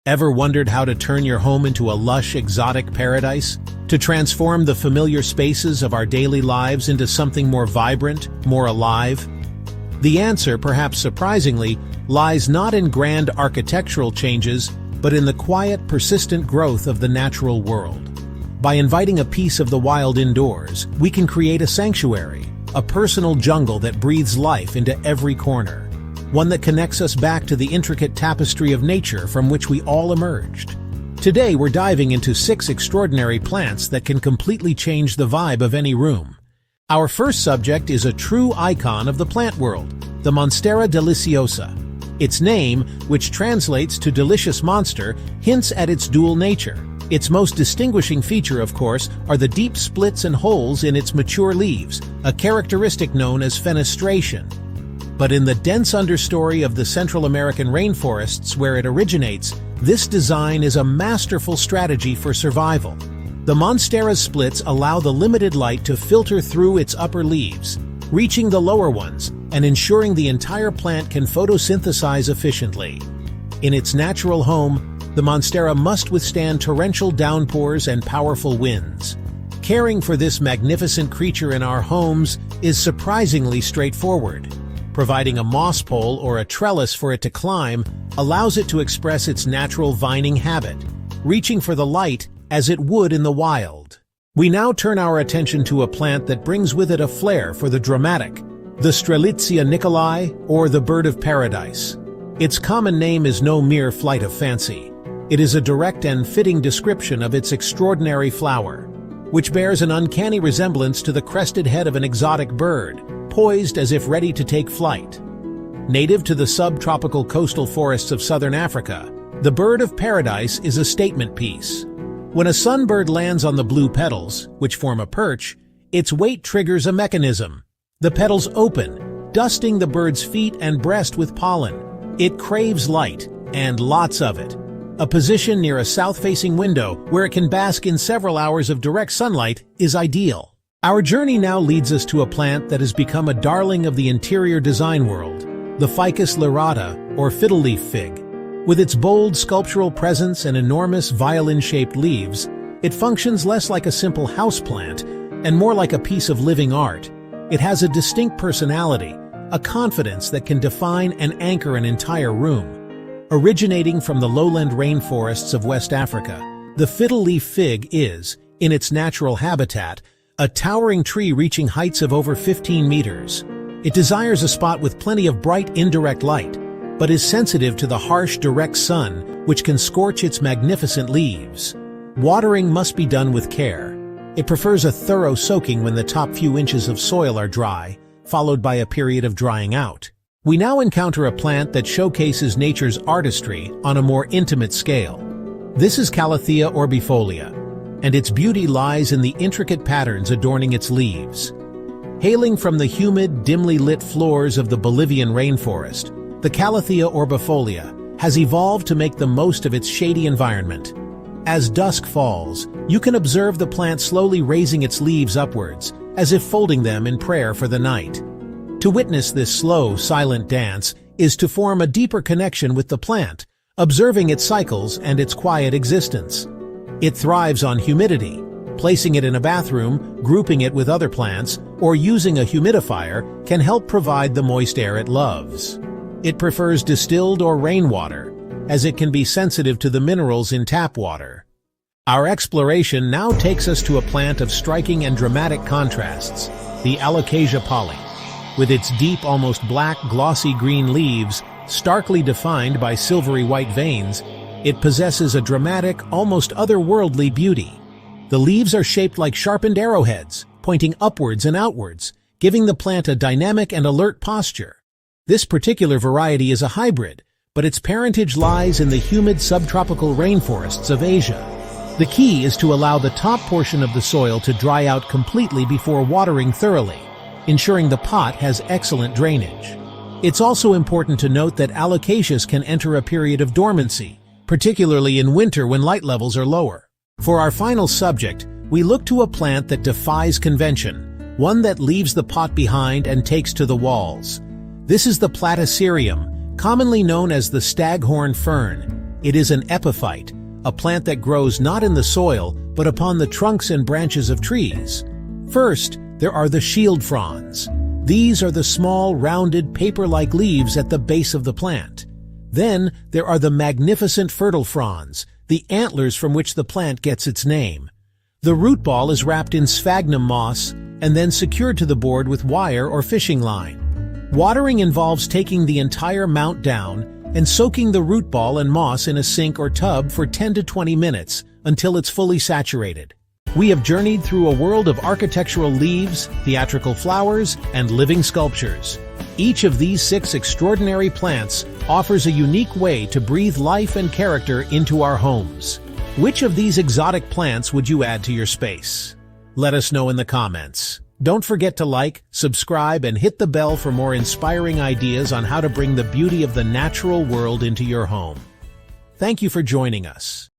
Ever wondered how to turn your home into a lush, exotic paradise? To transform the familiar spaces of our daily lives into something more vibrant, more alive? The answer, perhaps surprisingly, lies not in grand architectural changes, but in the quiet, persistent growth of the natural world. By inviting a piece of the wild indoors, we can create a sanctuary, a personal jungle that breathes life into every corner. One that connects us back to the intricate tapestry of nature from which we all emerged. Today we're diving into 6 extraordinary plants that can completely change the vibe of any room. Our first subject is a true icon of the plant world, the Monstera Deliciosa. Its name, which translates to delicious monster, hints at its dual nature. Its most distinguishing feature, of course, are the deep splits and holes in its mature leaves, a characteristic known as fenestration. But in the dense understory of the Central American rainforests where it originates, this design is a masterful strategy for survival. The Monstera's splits allow the limited light to filter through its upper leaves, reaching the lower ones and ensuring the entire plant can photosynthesize efficiently. In its natural home, the Monstera must withstand torrential downpours and powerful winds. Caring for this magnificent creature in our homes is surprisingly straightforward. Providing a moss pole or a trellis for it to climb allows it to express its natural vining habit, reaching for the light as it would in the wild. We now turn our attention to a plant that brings with it a flair for the dramatic, the Strelitzia nicolai, or the bird of paradise. Its common name is no mere flight of fancy. It is a direct and fitting description of its extraordinary flower, which bears an uncanny resemblance to the crested head of an exotic bird, poised as if ready to take flight. Native to the subtropical coastal forests of southern Africa, the bird of paradise is a statement piece. When a sunbird lands on the blue petals, which form a perch, its weight triggers a mechanism. The petals open, dusting the bird's feet and breast with pollen. It craves light, and lots of it. A position near a south-facing window where it can bask in several hours of direct sunlight is ideal. Our journey now leads us to a plant that has become a darling of the interior design world, the Ficus lyrata, or fiddle leaf fig. With its bold sculptural presence and enormous violin-shaped leaves, it functions less like a simple houseplant and more like a piece of living art. It has a distinct personality, a confidence that can define and anchor an entire room. Originating from the lowland rainforests of West Africa, the fiddle leaf fig is, in its natural habitat, a towering tree reaching heights of over 15 meters. It desires a spot with plenty of bright indirect light, but is sensitive to the harsh direct sun, which can scorch its magnificent leaves. Watering must be done with care. It prefers a thorough soaking when the top few inches of soil are dry, followed by a period of drying out. We now encounter a plant that showcases nature's artistry on a more intimate scale. This is Calathea orbifolia, and its beauty lies in the intricate patterns adorning its leaves. Hailing from the humid, dimly lit floors of the Bolivian rainforest, the Calathea orbifolia has evolved to make the most of its shady environment. As dusk falls, you can observe the plant slowly raising its leaves upwards, as if folding them in prayer for the night. To witness this slow, silent dance is to form a deeper connection with the plant, observing its cycles and its quiet existence. It thrives on humidity. Placing it in a bathroom, grouping it with other plants, or using a humidifier can help provide the moist air it loves. It prefers distilled or rainwater, as it can be sensitive to the minerals in tap water. Our exploration now takes us to a plant of striking and dramatic contrasts, the Alocasia poly. With its deep, almost black, glossy green leaves, starkly defined by silvery white veins, it possesses a dramatic, almost otherworldly beauty. The leaves are shaped like sharpened arrowheads, pointing upwards and outwards, giving the plant a dynamic and alert posture. This particular variety is a hybrid, but its parentage lies in the humid subtropical rainforests of Asia. The key is to allow the top portion of the soil to dry out completely before watering thoroughly, ensuring the pot has excellent drainage. It's also important to note that alocasias can enter a period of dormancy, particularly in winter when light levels are lower. For our final subject, we look to a plant that defies convention, one that leaves the pot behind and takes to the walls. This is the Platycerium, commonly known as the Staghorn fern. It is an epiphyte, a plant that grows not in the soil, but upon the trunks and branches of trees. First, there are the shield fronds. These are the small, rounded, paper-like leaves at the base of the plant. Then, there are the magnificent fertile fronds, the antlers from which the plant gets its name. The root ball is wrapped in sphagnum moss and then secured to the board with wire or fishing line. Watering involves taking the entire mount down and soaking the root ball and moss in a sink or tub for 10 to 20 minutes until it's fully saturated. We have journeyed through a world of architectural leaves, theatrical flowers, and living sculptures. Each of these 6 extraordinary plants offers a unique way to breathe life and character into our homes. Which of these exotic plants would you add to your space? Let us know in the comments. Don't forget to like, subscribe, and hit the bell for more inspiring ideas on how to bring the beauty of the natural world into your home. Thank you for joining us.